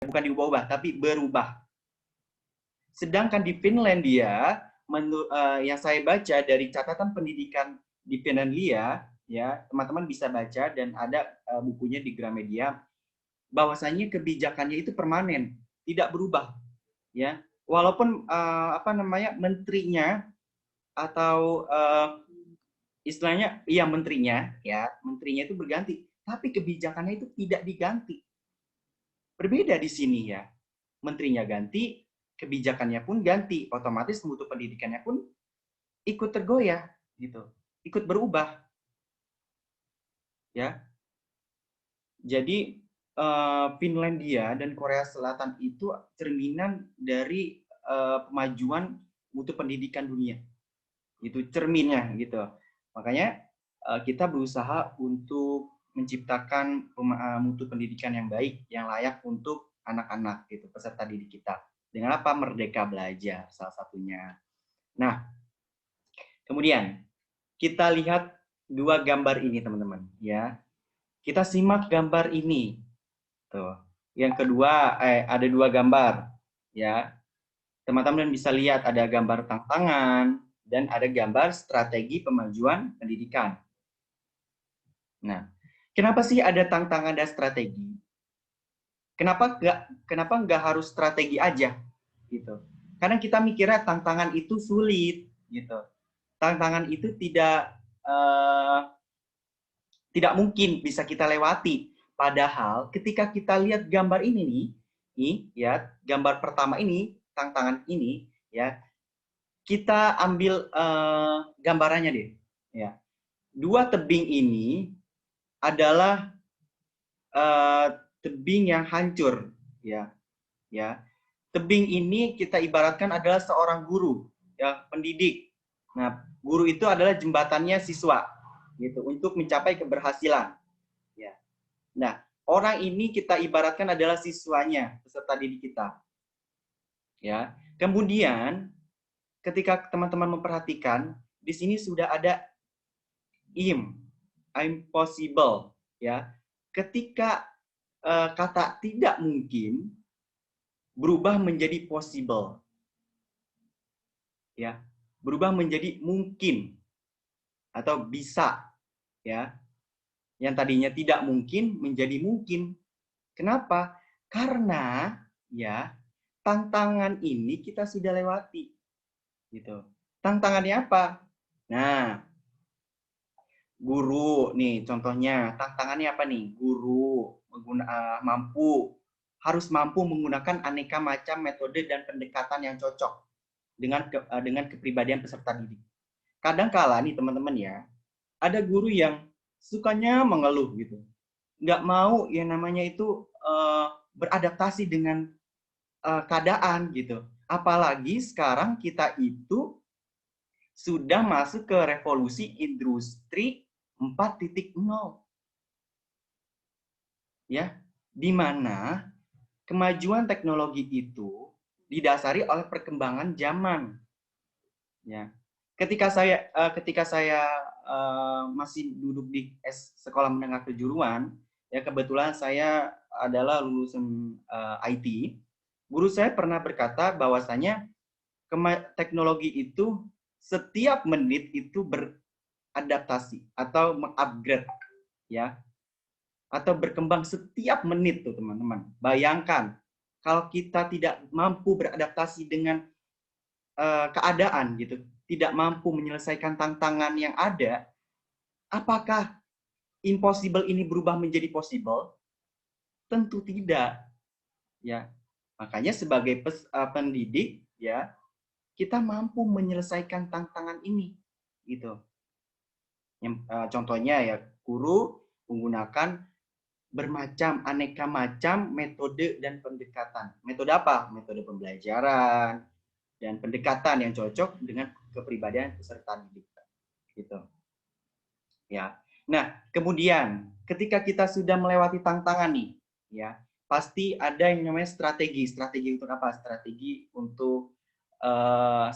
bukan diubah-ubah, tapi berubah. Sedangkan di Finlandia, yang saya baca dari catatan pendidikan di Finlandia, ya teman-teman bisa baca dan ada bukunya di Gramedia, bahwasanya kebijakannya itu permanen, tidak berubah, ya. Walaupun menterinya atau istilahnya menterinya itu berganti, tapi kebijakannya itu tidak diganti. Berbeda di sini ya. Menterinya ganti, kebijakannya pun ganti, otomatis mutu pendidikannya pun ikut tergoyah gitu. Ikut berubah. Ya. Jadi Finlandia dan Korea Selatan itu cerminan dari kemajuan mutu pendidikan dunia. Itu cerminnya gitu. Makanya kita berusaha untuk menciptakan mutu pendidikan yang baik, yang layak untuk anak-anak gitu, peserta didik kita. Dengan apa? Merdeka belajar salah satunya. Nah, kemudian kita lihat dua gambar ini teman-teman ya. Kita simak gambar ini. Tuh. Yang kedua ada dua gambar ya. Teman-teman bisa lihat ada gambar tantangan dan ada gambar strategi pemajuan pendidikan. Nah, kenapa sih ada tantangan dan strategi? Kenapa nggak harus strategi aja gitu? Karena kita mikirnya tantangan itu sulit gitu. Tantangan itu tidak mungkin bisa kita lewati. Padahal ketika kita lihat gambar ini nih ya, gambar pertama ini, tantangan ini ya, kita ambil gambarannya deh ya. Dua tebing ini adalah tebing yang hancur ya. Tebing ini kita ibaratkan adalah seorang guru ya, pendidik. Nah, guru itu adalah jembatannya siswa gitu untuk mencapai keberhasilan ya. Nah, orang ini kita ibaratkan adalah siswanya, peserta didik kita ya. Kemudian ketika teman-teman memperhatikan, di sini sudah ada impossible ya. Ketika kata tidak mungkin berubah menjadi possible. Ya, berubah menjadi mungkin atau bisa ya. Yang tadinya tidak mungkin menjadi mungkin. Kenapa? Karena ya, tantangan ini kita sudah lewati. Gitu. Tantangannya apa? Nah, guru nih contohnya, tantangannya apa nih? Guru harus mampu menggunakan aneka macam metode dan pendekatan yang cocok dengan kepribadian peserta didik. Kadang-kala nih teman-teman ya, ada guru yang sukanya mengeluh gitu, nggak mau yang namanya itu beradaptasi dengan keadaan gitu. Apalagi sekarang kita itu sudah masuk ke revolusi industri 4.0 ya, di mana kemajuan teknologi itu didasari oleh perkembangan zaman ya. Ketika saya masih duduk di sekolah menengah kejuruan ya, kebetulan saya adalah lulusan IT. Guru saya pernah berkata bahwasanya teknologi itu setiap menit itu beradaptasi atau mengupgrade ya, atau berkembang setiap menit tuh teman-teman. Bayangkan kalau kita tidak mampu beradaptasi dengan keadaan gitu, tidak mampu menyelesaikan tantangan yang ada, apakah impossible ini berubah menjadi possible? Tentu tidak. Ya, makanya sebagai pendidik ya, kita mampu menyelesaikan tantangan ini gitu. Contohnya ya, guru menggunakan aneka macam metode dan pendekatan. Metode apa? Metode pembelajaran dan pendekatan yang cocok dengan kepribadian peserta didik gitu. Ya. Nah, kemudian ketika kita sudah melewati tantangan nih, ya, pasti ada yang namanya strategi. Strategi untuk apa? Strategi untuk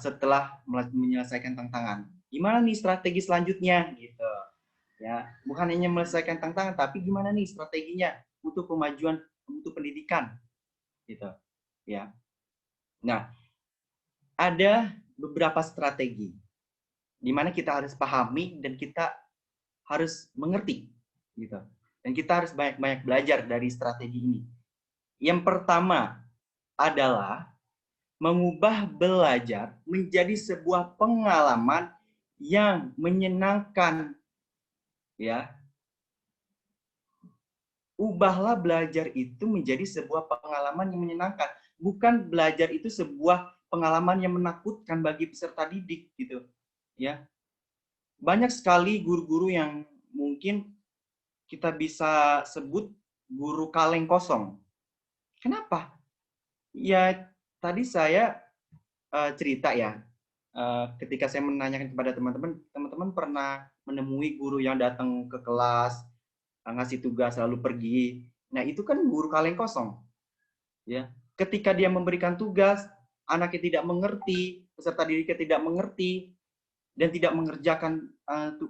setelah menyelesaikan tantangan. Gimana nih strategi selanjutnya gitu. Ya, bukan hanya menyelesaikan tantangan, tapi gimana nih strateginya untuk kemajuan untuk pendidikan. gitu ya. Nah, ada beberapa strategi di mana kita harus pahami dan kita harus mengerti gitu. Dan kita harus banyak-banyak belajar dari strategi ini. Yang pertama adalah mengubah belajar menjadi sebuah pengalaman yang menyenangkan ya. Ubahlah belajar itu menjadi sebuah pengalaman yang menyenangkan, bukan belajar itu sebuah pengalaman yang menakutkan bagi peserta didik gitu ya. Banyak sekali guru-guru yang mungkin kita bisa sebut guru kaleng kosong. Kenapa? Ya tadi saya cerita ya, ketika saya menanyakan kepada teman-teman, teman-teman pernah menemui guru yang datang ke kelas, ngasih tugas lalu pergi. Nah, itu kan guru kaleng kosong. Ya. Ketika dia memberikan tugas, anaknya tidak mengerti, peserta didiknya tidak mengerti, dan tidak mengerjakan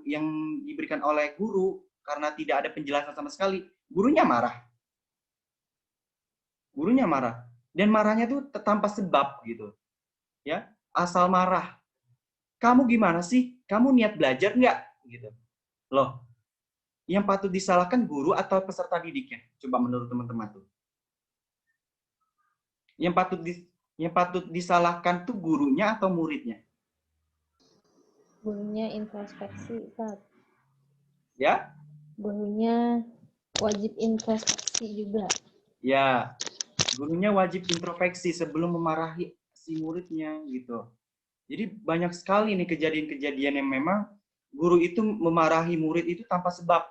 yang diberikan oleh guru karena tidak ada penjelasan sama sekali, gurunya marah. Gurunya marah. Dan marahnya itu tanpa sebab gitu. Ya, asal marah. Kamu gimana sih? Kamu niat belajar nggak? Gitu. Loh, yang patut disalahkan guru atau peserta didiknya? Coba menurut teman-teman tuh. Yang patut yang patut disalahkan tuh gurunya atau muridnya? Gurunya introspeksi, Ustaz. Ya? Gurunya wajib introspeksi juga. Ya, gurunya wajib introspeksi sebelum memarahi si muridnya gitu. Jadi banyak sekali nih kejadian-kejadian yang memang guru itu memarahi murid itu tanpa sebab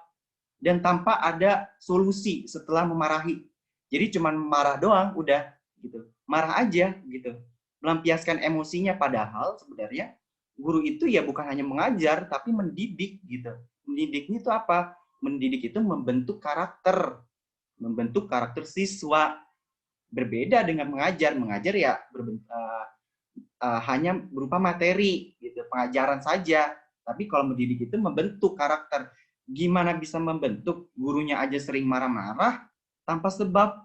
dan tanpa ada solusi setelah memarahi. Jadi cuma marah doang, udah gitu. Marah aja gitu. Melampiaskan emosinya, padahal sebenarnya guru itu ya bukan hanya mengajar tapi mendidik gitu. Mendidiknya itu apa? Mendidik itu membentuk karakter siswa. Berbeda dengan mengajar. Mengajar ya hanya berupa materi gitu, pengajaran saja. Tapi kalau mendidik itu membentuk karakter. Gimana bisa membentuk? Gurunya aja sering marah-marah tanpa sebab,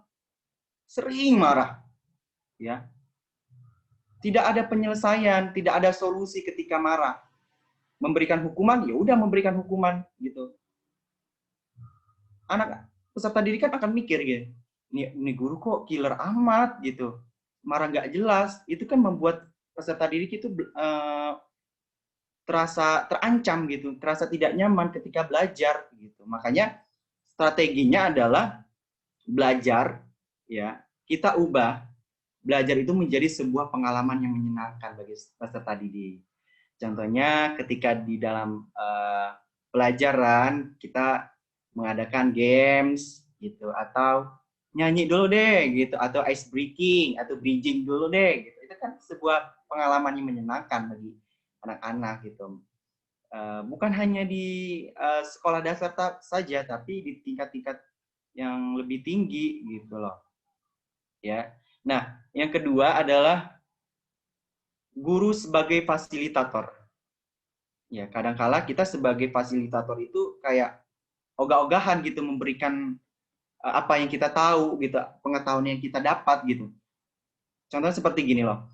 sering marah, ya. Tidak ada penyelesaian, tidak ada solusi ketika marah. Memberikan hukuman, ya udah memberikan hukuman gitu. Anak peserta didik kan akan mikir gitu, ini guru kok killer amat gitu, marah nggak jelas. Itu kan membuat peserta didik itu terasa terancam gitu, terasa tidak nyaman ketika belajar gitu. Makanya strateginya adalah belajar ya, kita ubah belajar itu menjadi sebuah pengalaman yang menyenangkan bagi peserta didik. Contohnya ketika di dalam pelajaran kita mengadakan games gitu, atau nyanyi dulu deh gitu, atau ice breaking atau bridging dulu deh gitu. Itu kan sebuah pengalaman yang menyenangkan bagi anak-anak gitu. Bukan hanya di sekolah dasar saja, tapi di tingkat-tingkat yang lebih tinggi gitu loh. Ya. Nah, yang kedua adalah guru sebagai fasilitator. Ya, kadangkala kita sebagai fasilitator itu kayak ogah-ogahan gitu, memberikan apa yang kita tahu gitu, pengetahuan yang kita dapat gitu. Contohnya seperti gini loh.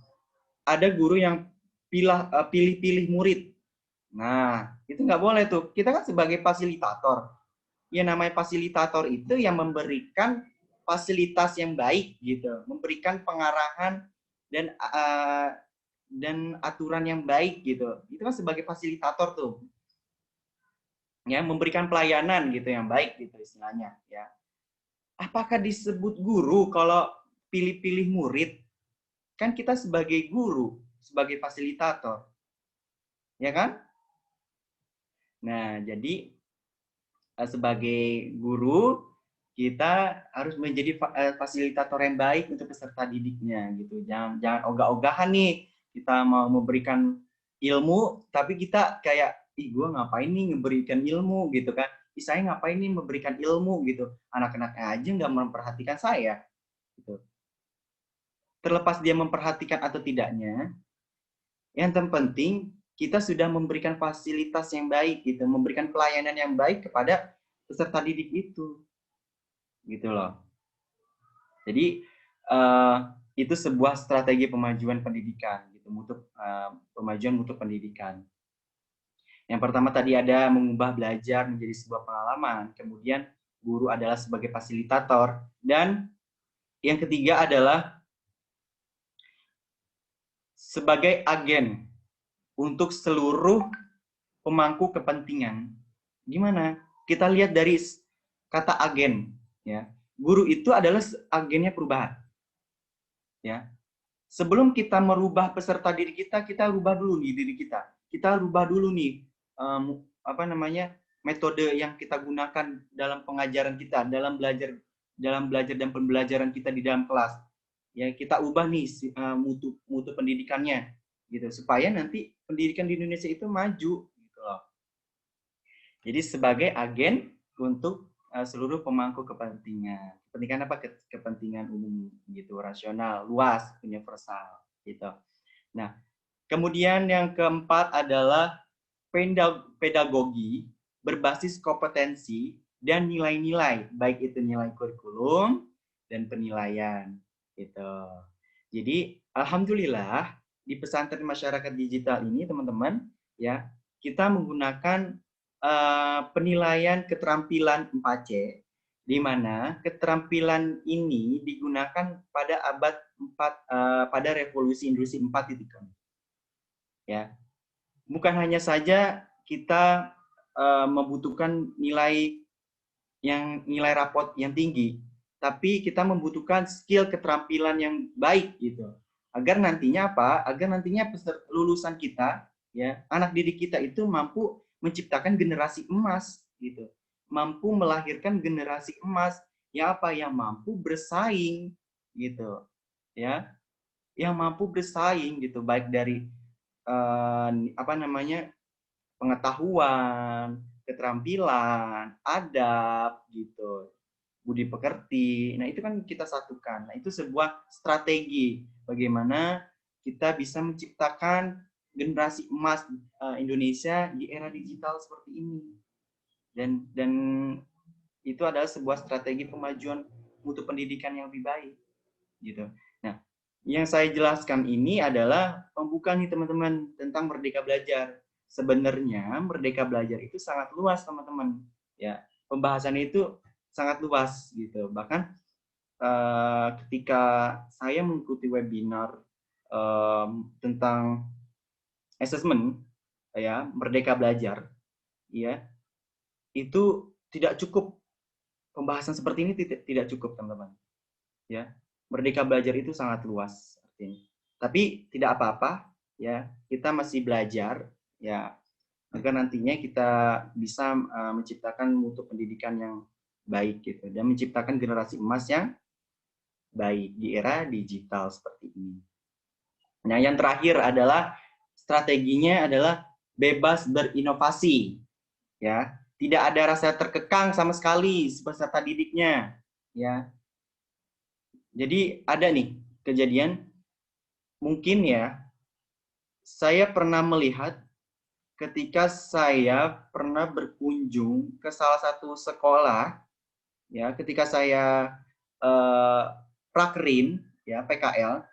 Ada guru yang pilih-pilih murid. Nah, itu nggak boleh tuh. Kita kan sebagai fasilitator. Ya namanya fasilitator itu yang memberikan fasilitas yang baik gitu, memberikan pengarahan dan aturan yang baik gitu. Itu kan sebagai fasilitator tuh. Ya, memberikan pelayanan gitu yang baik gitu istilahnya, ya. Apakah disebut guru kalau pilih-pilih murid? Kan kita sebagai guru, sebagai fasilitator. Ya kan? Nah, jadi sebagai guru kita harus menjadi fasilitator yang baik untuk peserta didiknya gitu. Jangan ogah-ogahan nih kita mau memberikan ilmu tapi kita kayak, ih gue ngapain nih memberikan ilmu gitu kan. Ih saya ngapain nih memberikan ilmu gitu. Anak-anaknya aja nggak memperhatikan saya gitu. Terlepas dia memperhatikan atau tidaknya, yang terpenting kita sudah memberikan fasilitas yang baik gitu, memberikan pelayanan yang baik kepada peserta didik itu. Gitu loh. Jadi eh, itu sebuah strategi pemajuan pendidikan gitu, pemajuan mutu pendidikan. Yang pertama tadi ada mengubah belajar menjadi sebuah pengalaman, kemudian guru adalah sebagai fasilitator, dan yang ketiga adalah sebagai agen untuk seluruh pemangku kepentingan. Gimana? Kita lihat dari kata agen, ya. Guru itu adalah agennya perubahan. Ya. Sebelum kita merubah peserta didik kita rubah dulu nih diri kita. Kita rubah dulu nih metode yang kita gunakan dalam pengajaran kita, dalam belajar dan pembelajaran kita di dalam kelas. Ya, kita ubah nih mutu pendidikannya gitu supaya nanti pendidikan di Indonesia itu maju gitu loh. Jadi sebagai agen untuk seluruh pemangku kepentingan. Kepentingan apa? Kepentingan umum gitu, rasional, luas, universal gitu. Nah, kemudian yang keempat adalah pedagogi berbasis kompetensi dan nilai-nilai, baik itu nilai kurikulum dan penilaian gitu. Jadi alhamdulillah di pesantren masyarakat digital ini teman-teman ya, kita menggunakan penilaian keterampilan 4C, di mana keterampilan ini digunakan pada abad 4 pada revolusi industri 4.0. Ya. Bukan hanya saja kita membutuhkan nilai raport yang tinggi, tapi kita membutuhkan skill keterampilan yang baik gitu. Agar nantinya apa? Agar nantinya lulusan kita, ya, anak didik kita itu mampu menciptakan generasi emas gitu. Mampu melahirkan generasi emas yang apa? Yang mampu bersaing gitu. Ya. Yang mampu bersaing gitu, baik dari pengetahuan, keterampilan, adab gitu, budi pekerti. Nah, itu kan kita satukan. Nah, itu sebuah strategi bagaimana kita bisa menciptakan generasi emas Indonesia di era digital seperti ini. Dan itu adalah sebuah strategi pemajuan mutu pendidikan yang lebih baik gitu. Nah, yang saya jelaskan ini adalah pembuka nih teman-teman tentang Merdeka Belajar. Sebenarnya Merdeka Belajar itu sangat luas teman-teman. Ya, pembahasannya itu sangat luas gitu. Bahkan ketika saya mengikuti webinar tentang assessment ya Merdeka Belajar, ya itu tidak cukup, pembahasan seperti ini tidak cukup teman-teman. Ya, Merdeka Belajar itu sangat luas artinya. Tapi tidak apa-apa, ya kita masih belajar, ya agar nantinya kita bisa menciptakan mutu pendidikan yang baik gitu dan menciptakan generasi emas yang baik di era digital seperti ini. Nah, yang terakhir adalah strateginya adalah bebas berinovasi, ya. Tidak ada rasa terkekang sama sekali peserta didiknya, ya. Jadi ada nih kejadian, mungkin ya, saya pernah melihat ketika saya pernah berkunjung ke salah satu sekolah, ya, ketika saya prakrin, ya, PKL,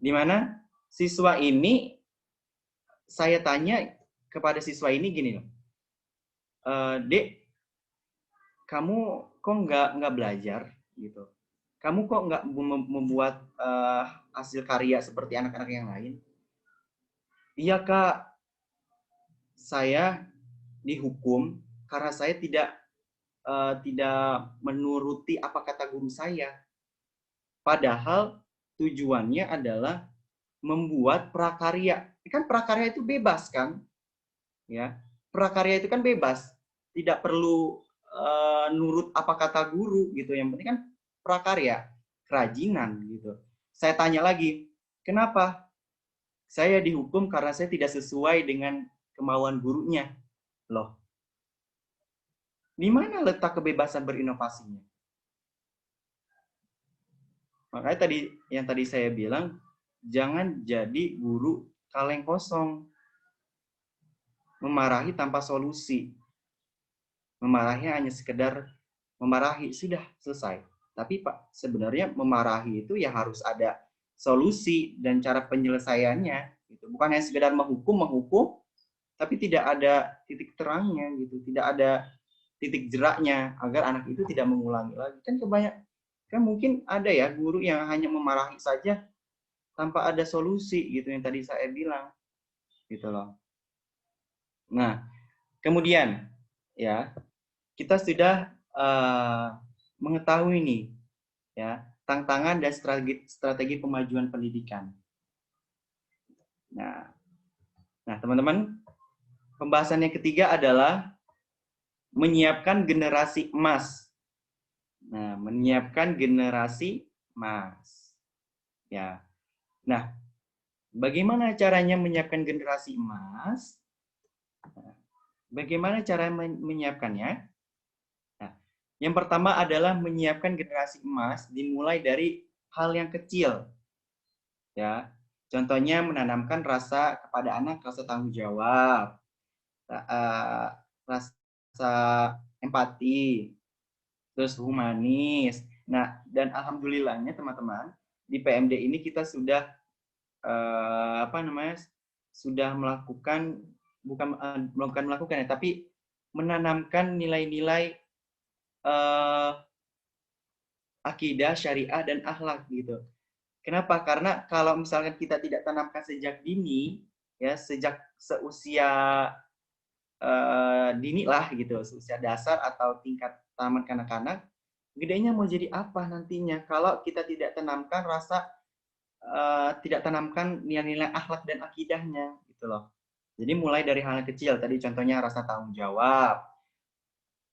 di mana siswa ini, saya tanya kepada siswa ini gini loh, Dek, kamu kok nggak belajar gitu? Kamu kok nggak membuat hasil karya seperti anak-anak yang lain? Iya Kak, saya dihukum karena saya tidak menuruti apa kata guru saya. Padahal tujuannya adalah membuat prakarya. Kan prakarya itu bebas kan? Ya, prakarya itu kan bebas, tidak perlu nurut apa kata guru gitu. Yang penting kan prakarya, kerajinan gitu. Saya tanya lagi, kenapa? Saya dihukum karena saya tidak sesuai dengan kemauan gurunya. Loh, di mana letak kebebasan berinovasinya? Makanya tadi saya bilang, jangan jadi guru kaleng kosong. Memarahi tanpa solusi. Memarahi hanya sekedar memarahi, sudah selesai. Tapi Pak, sebenarnya memarahi itu ya harus ada solusi dan cara penyelesaiannya. Gitu. Bukan hanya sekedar menghukum, tapi tidak ada titik terangnya gitu, tidak ada titik jeraknya agar anak itu tidak mengulangi lagi. Kan mungkin ada ya guru yang hanya memarahi saja tanpa ada solusi gitu yang tadi saya bilang gitu loh. Nah, kemudian ya kita sudah mengetahui nih ya tantangan dan strategi pemajuan pendidikan. Nah, teman-teman, pembahasan yang ketiga adalah menyiapkan generasi emas. Nah, menyiapkan generasi emas. Ya. Nah, bagaimana caranya menyiapkan generasi emas? Bagaimana cara menyiapkannya? Nah, yang pertama adalah menyiapkan generasi emas dimulai dari hal yang kecil. Ya. Contohnya menanamkan rasa kepada anak, rasa tanggung jawab, rasa empati, terus humanis. Nah, dan alhamdulillahnya teman-teman, di PMD ini kita sudah sudah melakukan bukan melakukan ya, tapi menanamkan nilai-nilai akidah, syariah dan akhlak gitu. Kenapa? Karena kalau misalkan kita tidak tanamkan sejak dini, ya sejak seusia dini lah gitu, seusia dasar atau tingkat taman kanak-kanak, gedenya mau jadi apa nantinya kalau kita tidak tanamkan tidak tanamkan nilai-nilai akhlak dan akidahnya gitu loh. Jadi mulai dari hal yang kecil tadi contohnya rasa tanggung jawab,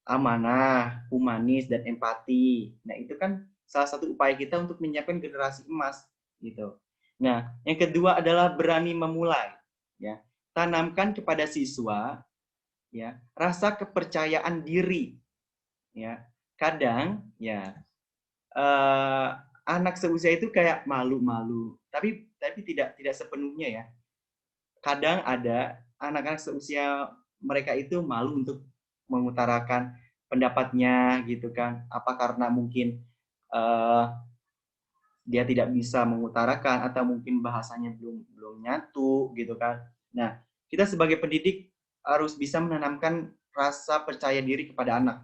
amanah, humanis dan empati. Nah, itu kan salah satu upaya kita untuk menyiapkan generasi emas gitu. Nah, yang kedua adalah berani memulai ya. Tanamkan kepada siswa ya rasa kepercayaan diri ya. Kadang ya anak seusia itu kayak malu-malu, tapi tidak sepenuhnya ya. Kadang ada anak-anak seusia mereka itu malu untuk mengutarakan pendapatnya gitu kan. Apa karena mungkin dia tidak bisa mengutarakan atau mungkin bahasanya belum nyatu gitu kan. Nah, kita sebagai pendidik harus bisa menanamkan rasa percaya diri kepada anak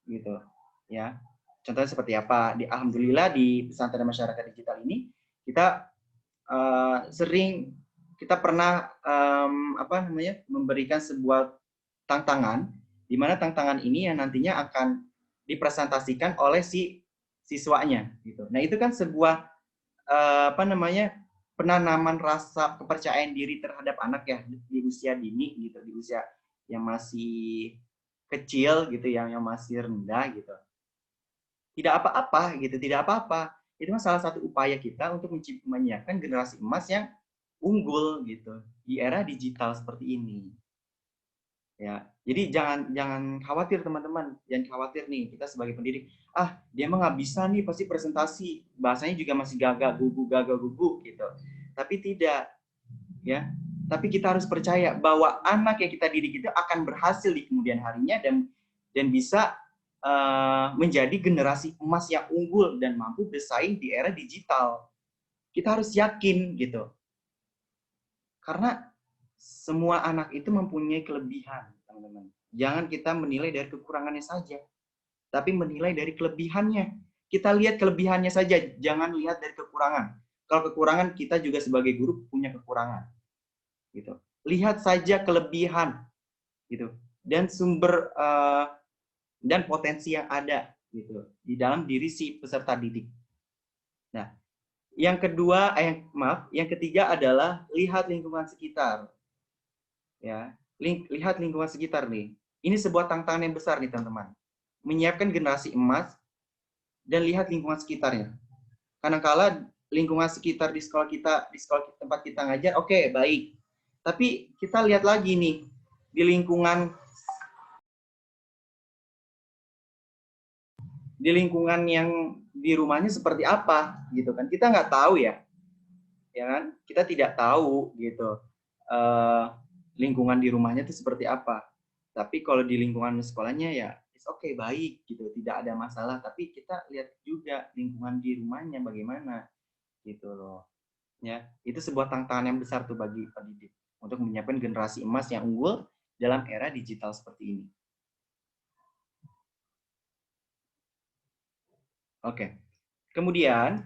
gitu ya. Contohnya seperti apa? Alhamdulillah di pesantren masyarakat digital ini kita kita pernah memberikan sebuah tantangan di mana tantangan ini yang nantinya akan dipresentasikan oleh si siswanya gitu. Nah, itu kan sebuah penanaman rasa kepercayaan diri terhadap anak ya di usia dini gitu, di usia yang masih kecil gitu, yang masih rendah gitu. Tidak apa-apa gitu, tidak apa-apa. Itu kan salah satu upaya kita untuk menyiapkan generasi emas yang unggul gitu di era digital seperti ini. Ya, jadi jangan khawatir teman-teman, jangan khawatir nih kita sebagai pendidik. Dia mah nggak bisa nih pasti presentasi, bahasanya juga masih gagak gugu gitu. Tapi tidak, ya. Tapi kita harus percaya bahwa anak yang kita didik itu akan berhasil di kemudian harinya dan bisa menjadi generasi emas yang unggul dan mampu bersaing di era digital. Kita harus yakin gitu. Karena semua anak itu mempunyai kelebihan, teman-teman. Jangan kita menilai dari kekurangannya saja, tapi menilai dari kelebihannya. Kita lihat kelebihannya saja, jangan lihat dari kekurangan. Kalau kekurangan, kita juga sebagai guru punya kekurangan. Gitu. Lihat saja kelebihan, gitu. Dan sumber dan potensi yang ada gitu di dalam diri si peserta didik. Nah, yang ketiga adalah lihat lingkungan sekitar. Ya, lihat lingkungan sekitar nih. Ini sebuah tantangan yang besar nih, teman-teman. Menyiapkan generasi emas dan lihat lingkungan sekitarnya. Kadang-kala lingkungan sekitar di sekolah tempat kita ngajar, oke, baik. Tapi kita lihat lagi nih di lingkungan yang di rumahnya seperti apa gitu kan, kita nggak tahu ya kan, kita tidak tahu gitu lingkungan di rumahnya itu seperti apa. Tapi kalau di lingkungan sekolahnya ya oke, baik gitu, tidak ada masalah. Tapi kita lihat juga lingkungan di rumahnya bagaimana gitu loh. Ya, itu sebuah tantangan yang besar tuh bagi pendidik untuk menyiapkan generasi emas yang unggul dalam era digital seperti ini. Oke. Kemudian,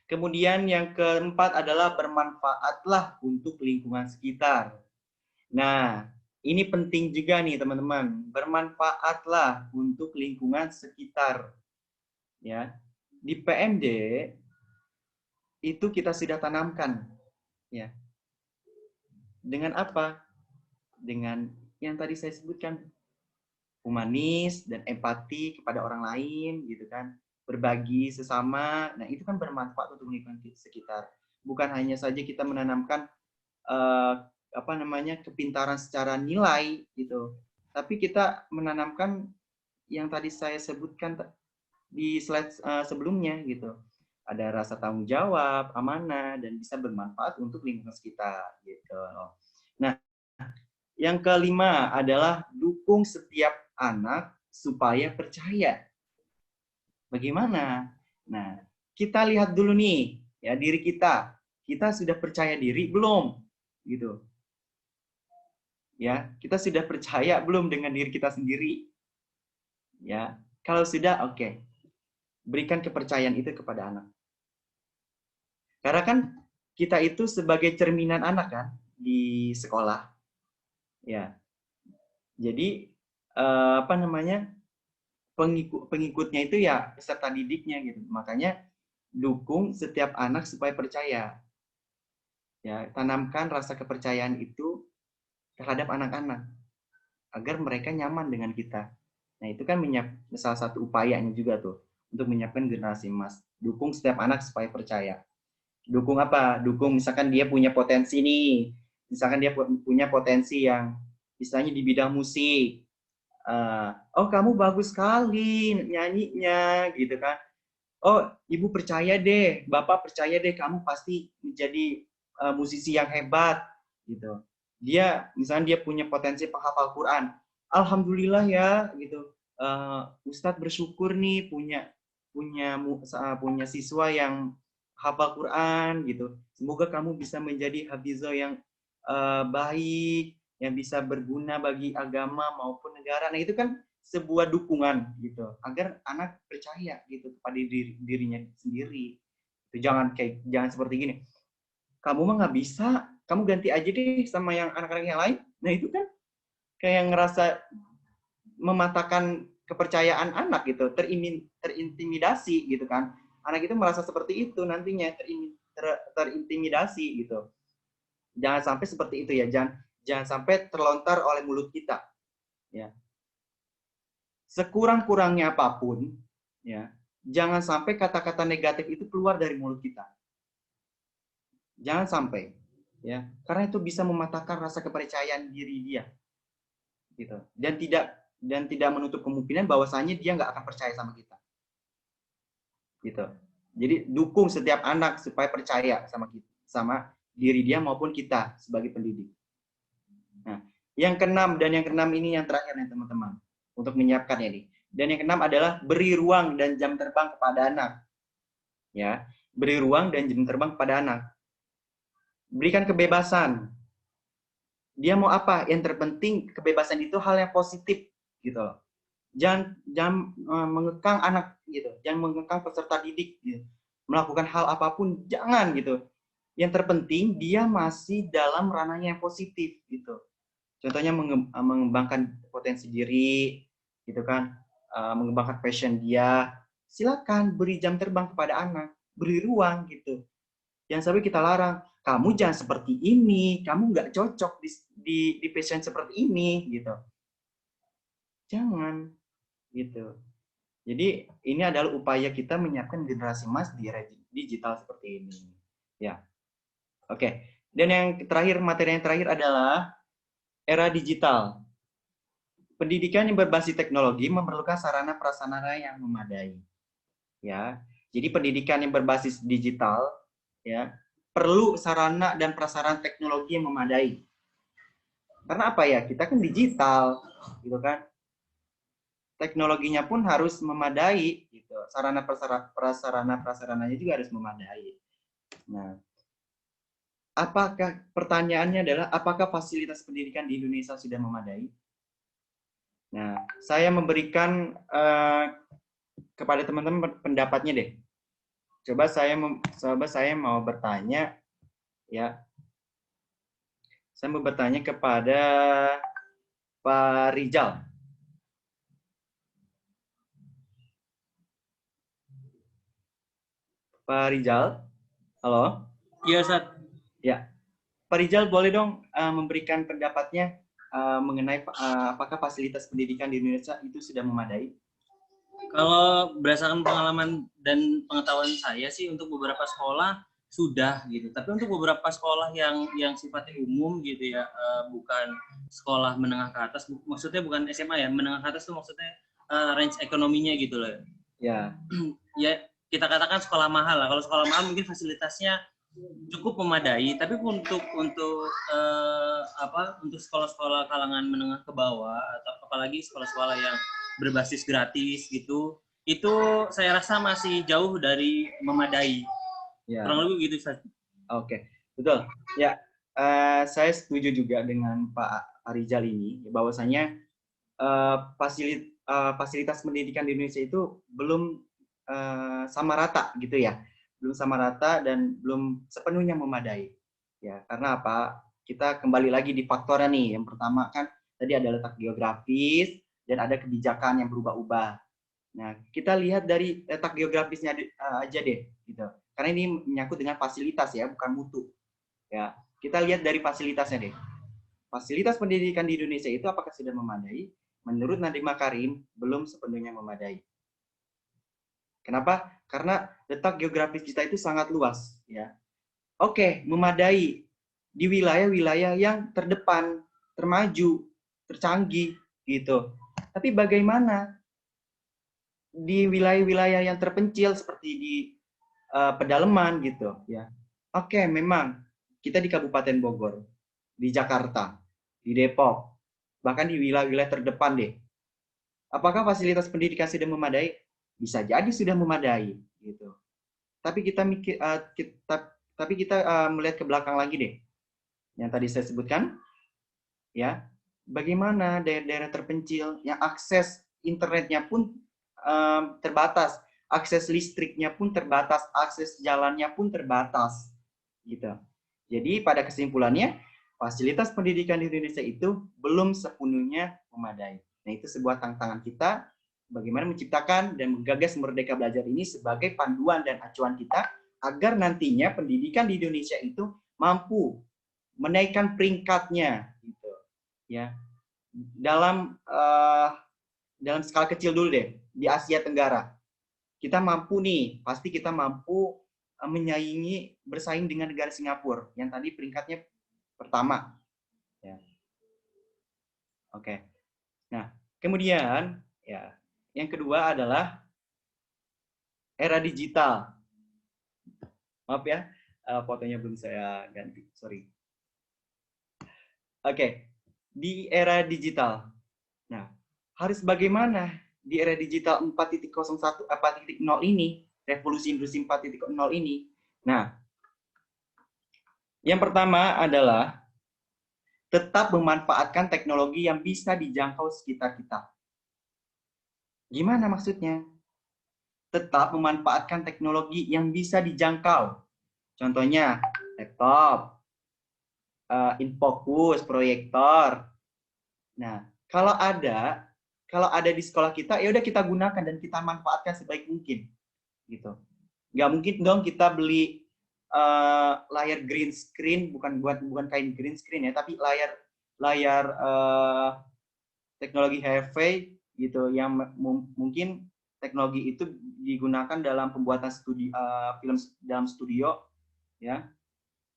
kemudian yang keempat adalah bermanfaatlah untuk lingkungan sekitar. Nah, ini penting juga nih teman-teman. Bermanfaatlah untuk lingkungan sekitar. Ya, di PMD itu kita sudah tanamkan. Ya, dengan apa? Dengan yang tadi saya sebutkan, humanis dan empati kepada orang lain, gitu kan, berbagi sesama. Nah, itu kan bermanfaat untuk lingkungan sekitar. Bukan hanya saja kita menanamkan kepintaran secara nilai gitu, tapi kita menanamkan yang tadi saya sebutkan di slide sebelumnya gitu. Ada rasa tanggung jawab, amanah, dan bisa bermanfaat untuk lingkungan sekitar gitu. Nah, yang kelima adalah dukung setiap anak supaya percaya. Bagaimana? Nah, kita lihat dulu nih, ya, diri kita. Kita sudah percaya diri belum? Gitu. Ya, kita sudah percaya belum dengan diri kita sendiri? Ya, kalau sudah, oke. Berikan kepercayaan itu kepada anak. Karena kan kita itu sebagai cerminan anak kan di sekolah. Ya. Jadi pengikutnya itu ya peserta didiknya gitu. Makanya dukung setiap anak supaya percaya. Ya, tanamkan rasa kepercayaan itu terhadap anak-anak agar mereka nyaman dengan kita. Nah, itu kan salah satu upayanya juga tuh untuk menyiapkan generasi emas. Dukung setiap anak supaya percaya. Dukung apa? Dukung misalkan dia punya potensi nih. Misalkan dia punya potensi yang misalnya di bidang musik. Oh, kamu bagus sekali nyanyinya gitu kan. Oh, ibu percaya deh, bapak percaya deh kamu pasti menjadi musisi yang hebat gitu. Dia misalnya dia punya potensi penghafal Quran. Alhamdulillah ya gitu. Ustadz bersyukur nih punya siswa yang hafal Quran gitu. Semoga kamu bisa menjadi hafizah yang baik, yang bisa berguna bagi agama maupun negara. Nah, itu kan sebuah dukungan gitu agar anak percaya gitu kepada dirinya sendiri. Itu jangan seperti gini. Kamu mah nggak bisa, kamu ganti aja deh sama yang anak-anak yang lain. Nah, itu kan kayak ngerasa mematahkan kepercayaan anak gitu, terintimidasi gitu kan. Anak itu merasa seperti itu nantinya, terintimidasi gitu. Jangan sampai seperti itu ya, jangan sampai terlontar oleh mulut kita. Ya. Sekurang-kurangnya apapun, ya, jangan sampai kata-kata negatif itu keluar dari mulut kita. Jangan sampai, ya, karena itu bisa mematahkan rasa kepercayaan diri dia, gitu. Dan tidak menutup kemungkinan bahwasanya dia nggak akan percaya sama kita, gitu. Jadi dukung setiap anak supaya percaya sama diri dia maupun kita sebagai pendidik. Nah, yang keenam ini yang terakhir nih teman-teman untuk menyiapkan ini. Dan yang keenam adalah beri ruang dan jam terbang kepada anak. Ya, beri ruang dan jam terbang kepada anak. Berikan kebebasan. Dia mau apa? Yang terpenting kebebasan itu hal yang positif gitu loh. Jangan mengekang anak gitu. Jangan mengekang peserta didik gitu. Melakukan hal apapun jangan gitu. Yang terpenting dia masih dalam ranahnya yang positif gitu. Contohnya mengembangkan potensi diri gitu kan. Mengembangkan passion dia. Silakan beri jam terbang kepada anak, beri ruang gitu. Jangan sampai kita larang, kamu jangan seperti ini, kamu nggak cocok di passion seperti ini gitu. Jangan gitu. Jadi ini adalah upaya kita menyiapkan generasi emas di era digital seperti ini. Ya, oke. Dan yang terakhir, materi yang terakhir adalah era digital. Pendidikan yang berbasis teknologi memerlukan sarana prasarana yang memadai. Ya, jadi pendidikan yang berbasis digital, ya, perlu sarana dan prasarana teknologi yang memadai. Karena apa ya? Kita kan digital, gitu kan. Teknologinya pun harus memadai, gitu. Prasarana-prasarananya juga harus memadai. Nah, pertanyaannya adalah apakah fasilitas pendidikan di Indonesia sudah memadai? Nah, saya memberikan kepada teman-teman pendapatnya deh. Coba saya mau bertanya, ya. Saya mau bertanya kepada Pak Rizal. Pak Rizal, halo? Iya, Ustaz. Ya, Pak Rizal boleh dong memberikan pendapatnya mengenai apakah fasilitas pendidikan di Indonesia itu sudah memadai? Kalau berdasarkan pengalaman dan pengetahuan saya sih untuk beberapa sekolah sudah gitu. Tapi untuk beberapa sekolah yang sifatnya umum gitu ya, bukan sekolah menengah ke atas, maksudnya bukan SMA ya, menengah ke atas tuh maksudnya range ekonominya gitu loh. Ya. Ya kita katakan sekolah mahal lah. Kalau sekolah mahal mungkin fasilitasnya cukup memadai, tapi untuk untuk sekolah-sekolah kalangan menengah ke bawah atau apalagi sekolah-sekolah yang berbasis gratis gitu, itu saya rasa masih jauh dari memadai. Ya. Kurang lebih gitu, Ustaz. Oke, betul. Ya, saya setuju juga dengan Pak Rizal ini, bahwasanya fasilitas pendidikan di Indonesia itu belum sama rata gitu ya, belum sama rata dan belum sepenuhnya memadai. Ya, karena apa? Kita kembali lagi di faktornya nih. Yang pertama kan tadi ada letak geografis dan ada kebijakan yang berubah-ubah. Nah, kita lihat dari letak geografisnya aja deh, gitu. Karena ini menyangkut dengan fasilitas ya, bukan mutu. Ya, kita lihat dari fasilitasnya deh. Fasilitas pendidikan di Indonesia itu apakah sudah memadai? Menurut Nadiem Makarim, belum sepenuhnya memadai. Kenapa? Karena letak geografis kita itu sangat luas, ya. Oke, memadai di wilayah-wilayah yang terdepan, termaju, tercanggih, gitu. Tapi bagaimana di wilayah-wilayah yang terpencil seperti di pedalaman, gitu, ya? Oke, memang kita di Kabupaten Bogor, di Jakarta, di Depok, bahkan di wilayah-wilayah terdepan deh. Apakah fasilitas pendidikan sudah memadai? Bisa jadi sudah memadai, gitu. Tapi kita melihat ke belakang lagi deh. Yang tadi saya sebutkan, ya, bagaimana daerah-daerah terpencil yang akses internetnya pun terbatas, akses listriknya pun terbatas, akses jalannya pun terbatas, gitu. Jadi pada kesimpulannya, fasilitas pendidikan di Indonesia itu belum sepenuhnya memadai. Nah, itu sebuah tantangan kita bagaimana menciptakan dan menggagas Merdeka Belajar ini sebagai panduan dan acuan kita agar nantinya pendidikan di Indonesia itu mampu menaikkan peringkatnya, gitu. Ya, dalam skala kecil dulu deh, di Asia Tenggara. Kita mampu nih, pasti kita mampu bersaing dengan negara Singapura yang tadi peringkatnya pertama. Ya. Oke. Nah, kemudian ya, yang kedua adalah era digital. Maaf ya, fotonya belum saya ganti, sorry. Oke, di era digital. Nah, harus bagaimana di era digital 4.01, 4.0 ini, revolusi industri 4.0 ini? Nah, yang pertama adalah tetap memanfaatkan teknologi yang bisa dijangkau sekitar kita. Gimana maksudnya? Tetap memanfaatkan teknologi yang bisa dijangkau. Contohnya, laptop, infocus, proyektor. Nah, kalau ada di sekolah kita, ya udah kita gunakan dan kita manfaatkan sebaik mungkin, gitu. Nggak mungkin dong kita beli layar green screen, bukan kain green screen ya, tapi layar teknologi HFV gitu, yang mungkin teknologi itu digunakan dalam pembuatan film dalam studio, ya,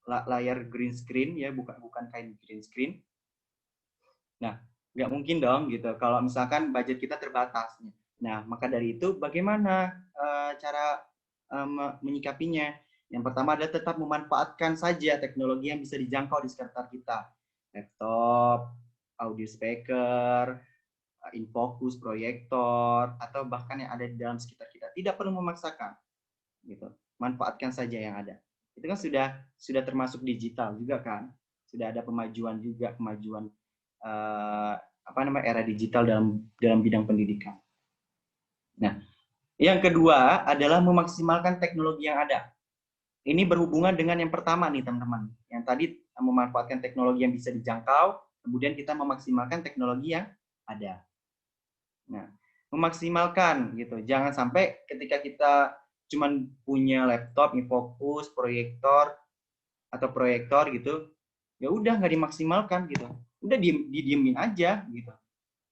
layar green screen ya, bukan kain green screen. Nah, nggak mungkin dong gitu kalau misalkan budget kita terbatas. Nah, maka dari itu bagaimana cara menyikapinya? Yang pertama adalah tetap memanfaatkan saja teknologi yang bisa dijangkau di sekitar kita. Laptop, audio speaker, infocus, proyektor, atau bahkan yang ada di dalam sekitar kita. Tidak perlu memaksakan, gitu. Manfaatkan saja yang ada. Itu kan sudah termasuk digital juga kan. Sudah ada kemajuan juga, era digital dalam bidang pendidikan. Nah, yang kedua adalah memaksimalkan teknologi yang ada. Ini berhubungan dengan yang pertama nih teman-teman. Yang tadi memanfaatkan teknologi yang bisa dijangkau, kemudian kita memaksimalkan teknologi yang ada. Nah, memaksimalkan gitu. Jangan sampai ketika kita cuman punya laptop, infocus, proyektor atau proyektor gitu, ya udah nggak dimaksimalkan gitu. Udah didiemin aja gitu.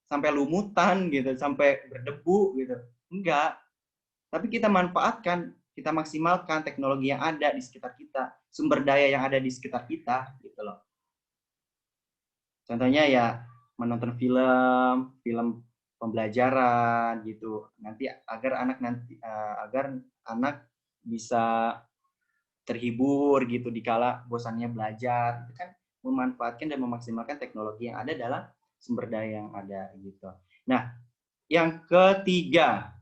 Sampai lumutan gitu, sampai berdebu gitu. Enggak. Tapi kita manfaatkan, kita maksimalkan teknologi yang ada di sekitar kita, sumber daya yang ada di sekitar kita gitu loh. Contohnya ya menonton film pembelajaran gitu. Nanti agar anak bisa terhibur gitu dikala bosannya belajar. Itu kan memanfaatkan dan memaksimalkan teknologi yang ada dalam sumber daya yang ada gitu. Nah, yang ketiga,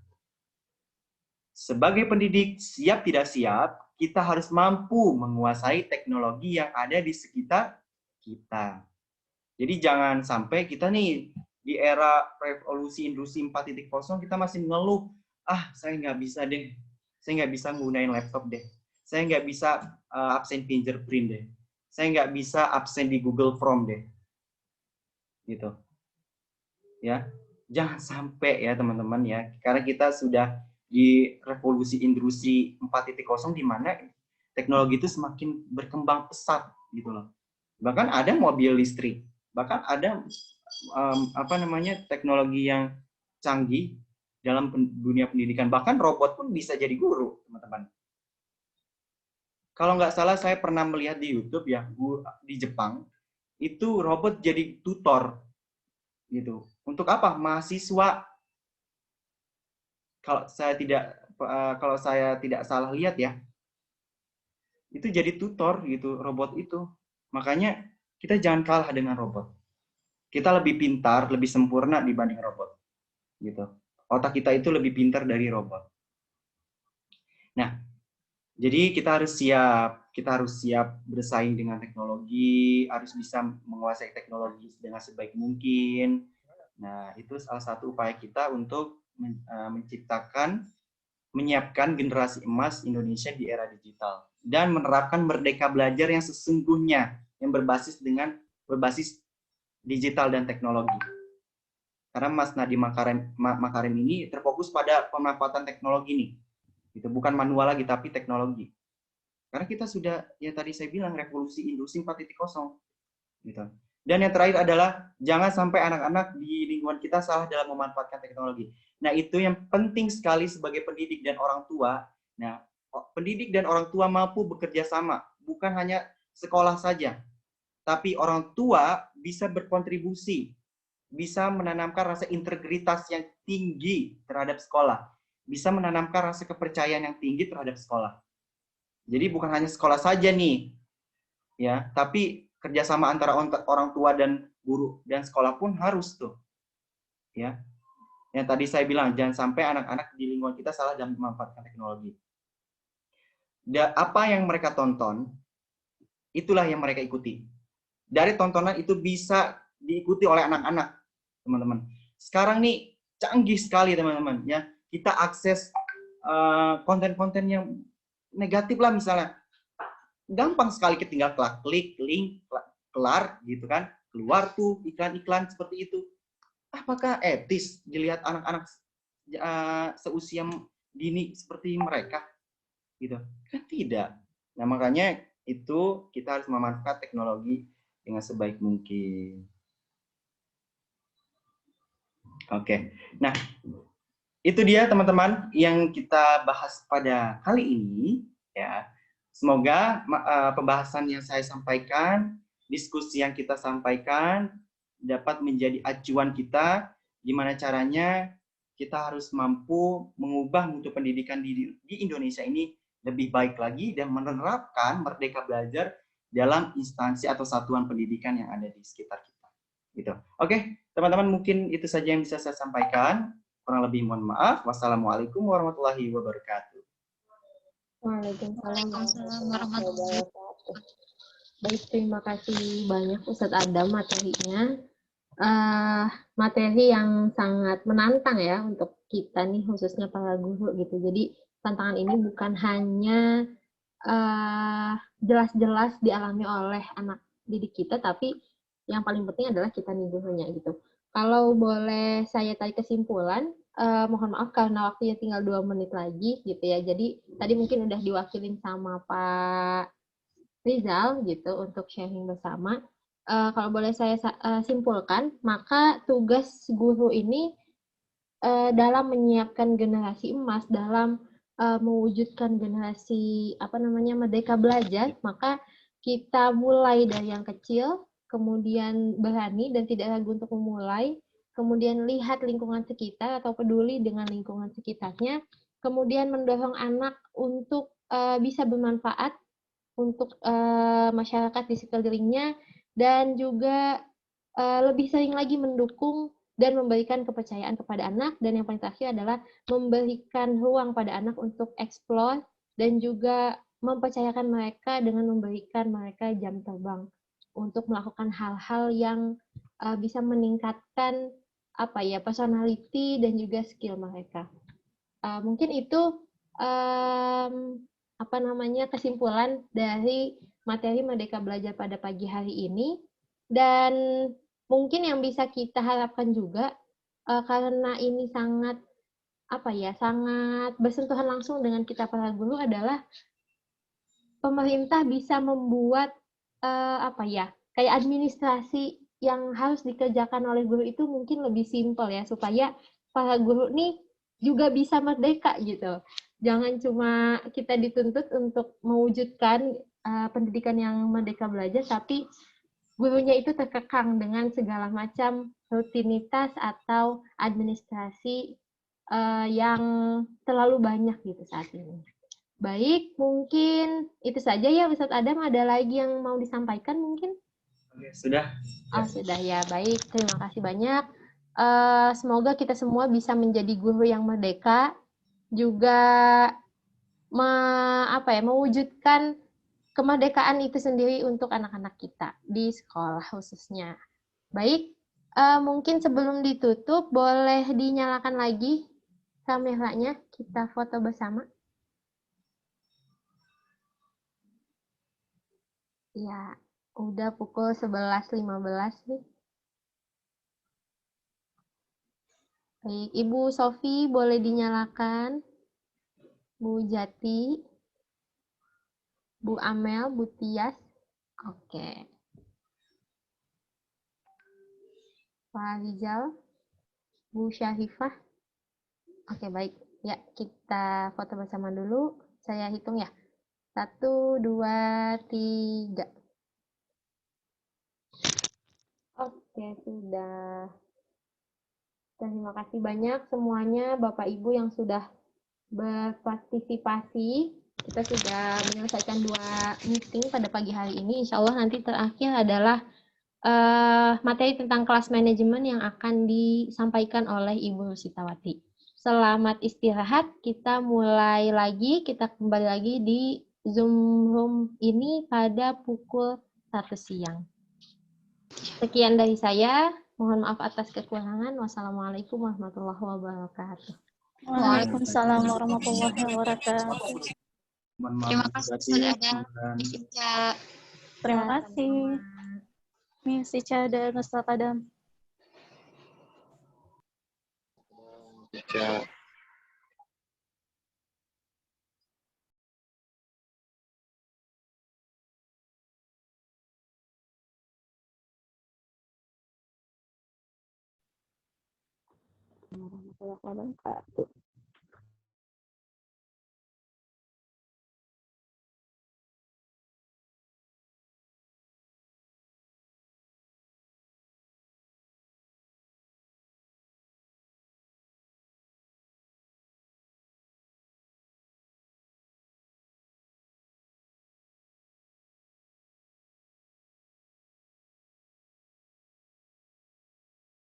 sebagai pendidik siap tidak siap, kita harus mampu menguasai teknologi yang ada di sekitar kita. Jadi jangan sampai kita nih di era revolusi industri 4.0 kita masih mengeluh, saya nggak bisa deh, saya nggak bisa menggunakan laptop deh, saya nggak bisa absen fingerprint deh, saya nggak bisa absen di Google Form deh, gitu. Ya, jangan sampai ya teman-teman ya, karena kita sudah di revolusi industri 4.0 di mana teknologi itu semakin berkembang pesat gitu loh. Bahkan ada mobil listrik, bahkan ada teknologi yang canggih dalam dunia pendidikan. Bahkan robot pun bisa jadi guru, teman-teman. Kalau nggak salah saya pernah melihat di YouTube ya, di Jepang itu robot jadi tutor gitu. Untuk apa? Mahasiswa. Kalau saya tidak salah lihat ya, itu jadi tutor gitu robot itu. Makanya kita jangan kalah dengan robot. Kita lebih pintar, lebih sempurna dibanding robot. Gitu. Otak kita itu lebih pintar dari robot. Nah, jadi kita harus siap bersaing dengan teknologi, harus bisa menguasai teknologi dengan sebaik mungkin. Nah, itu salah satu upaya kita untuk menyiapkan generasi emas Indonesia di era digital dan menerapkan merdeka belajar yang sesungguhnya yang berbasis digital dan teknologi. Karena Mas Nadiem Makarim ini terfokus pada pemanfaatan teknologi nih. Itu bukan manual lagi tapi teknologi. Karena kita sudah ya tadi saya bilang revolusi industri 4.0 gitu. Dan yang terakhir adalah jangan sampai anak-anak di lingkungan kita salah dalam memanfaatkan teknologi. Nah, itu yang penting sekali sebagai pendidik dan orang tua. Nah, pendidik dan orang tua mampu bekerja sama, bukan hanya sekolah saja. Tapi orang tua bisa berkontribusi, bisa menanamkan rasa integritas yang tinggi terhadap sekolah, bisa menanamkan rasa kepercayaan yang tinggi terhadap sekolah. Jadi bukan hanya sekolah saja nih, ya, tapi kerjasama antara orang tua dan guru dan sekolah pun harus tuh, ya. Yang tadi saya bilang jangan sampai anak-anak di lingkungan kita salah dalam memanfaatkan teknologi. Apa yang mereka tonton, itulah yang mereka ikuti. Dari tontonan itu bisa diikuti oleh anak-anak, teman-teman. Sekarang nih canggih sekali teman-teman, ya. Kita akses konten-konten yang negatif lah misalnya. Gampang sekali tinggal klik link, kelar gitu kan. Keluar tuh iklan-iklan seperti itu. Apakah etis dilihat anak-anak seusia dini seperti mereka? Gitu. Kan tidak. Nah, makanya itu kita harus memanfaatkan teknologi dengan sebaik mungkin. Oke. Nah, itu dia teman-teman yang kita bahas pada kali ini ya. Semoga pembahasan yang saya sampaikan, diskusi yang kita sampaikan dapat menjadi acuan kita gimana caranya kita harus mampu mengubah mutu pendidikan di Indonesia ini lebih baik lagi dan menerapkan merdeka belajar dalam instansi atau satuan pendidikan yang ada di sekitar kita. Gitu. Oke, teman-teman, mungkin itu saja yang bisa saya sampaikan. Kurang lebih mohon maaf. Wassalamualaikum warahmatullahi wabarakatuh. Waalaikumsalam Waalaikumsalam warahmatullahi warahmatullahi wabarakatuh. Baik, terima kasih banyak Ustadz Adam materinya. Materi yang sangat menantang ya untuk kita nih, khususnya para guru gitu. Jadi tantangan ini bukan hanya jelas-jelas dialami oleh anak didik kita, tapi yang paling penting adalah kita nih gurunya gitu. Kalau boleh saya tarik kesimpulan, mohon maaf karena waktunya tinggal 2 menit lagi gitu ya. Jadi tadi mungkin udah diwakilin sama Pak Rizal gitu untuk sharing bersama. Kalau boleh saya simpulkan, maka tugas guru ini dalam menyiapkan generasi emas, dalam mewujudkan generasi merdeka belajar, maka kita mulai dari yang kecil, kemudian berani dan tidak ragu untuk memulai, kemudian lihat lingkungan sekitar atau peduli dengan lingkungan sekitarnya, kemudian mendorong anak untuk bisa bermanfaat untuk masyarakat di sekelilingnya, dan juga lebih sering lagi mendukung dan memberikan kepercayaan kepada anak, dan yang paling terakhir adalah memberikan ruang pada anak untuk eksplor dan juga mempercayakan mereka dengan memberikan mereka jam terbang untuk melakukan hal-hal yang bisa meningkatkan personality dan juga skill mereka. Mungkin itu kesimpulan dari materi Merdeka Belajar pada pagi hari ini. Dan mungkin yang bisa kita harapkan juga, karena ini sangat sangat bersentuhan langsung dengan kita para guru, adalah pemerintah bisa membuat kayak administrasi yang harus dikerjakan oleh guru itu mungkin lebih simpel ya, supaya para guru nih juga bisa merdeka gitu. Jangan cuma kita dituntut untuk mewujudkan pendidikan yang merdeka belajar, tapi gurunya itu terkekang dengan segala macam rutinitas atau administrasi yang terlalu banyak gitu saat ini. Baik, mungkin itu saja ya Ustadz Adam. Ada lagi yang mau disampaikan mungkin? Oke, sudah. Oh, sudah ya. Baik, terima kasih banyak. Semoga kita semua bisa menjadi guru yang merdeka, juga mewujudkan kemerdekaan itu sendiri untuk anak-anak kita di sekolah khususnya. Baik, mungkin sebelum ditutup boleh dinyalakan lagi kameranya, kita foto bersama. Ya, udah pukul 11.15 nih. Baik, Ibu Sofi boleh dinyalakan. Bu Jati, Bu Amel, Bu Tias. Oke. Pak Rizal, Bu Syarifah. Oke, baik. Ya, kita foto bersama dulu. Saya hitung ya. 1, 2, 3. Oke, sudah. Terima kasih banyak semuanya Bapak Ibu yang sudah berpartisipasi. Kita sudah menyelesaikan 2 meeting pada pagi hari ini. Insya Allah nanti terakhir adalah materi tentang kelas manajemen yang akan disampaikan oleh Ibu Sitawati. Selamat istirahat. Kita mulai lagi, kita kembali lagi di Zoom room ini pada pukul 1 siang. Sekian dari saya. Mohon maaf atas kekurangan. Wassalamualaikum warahmatullahi wabarakatuh. Waalaikumsalam warahmatullahi wabarakatuh. Terima kasih Ustadz Adam. Terima kasih Miss Ica dan Ustadz Adam. Ica. Warahmatullahi wabarakatuh.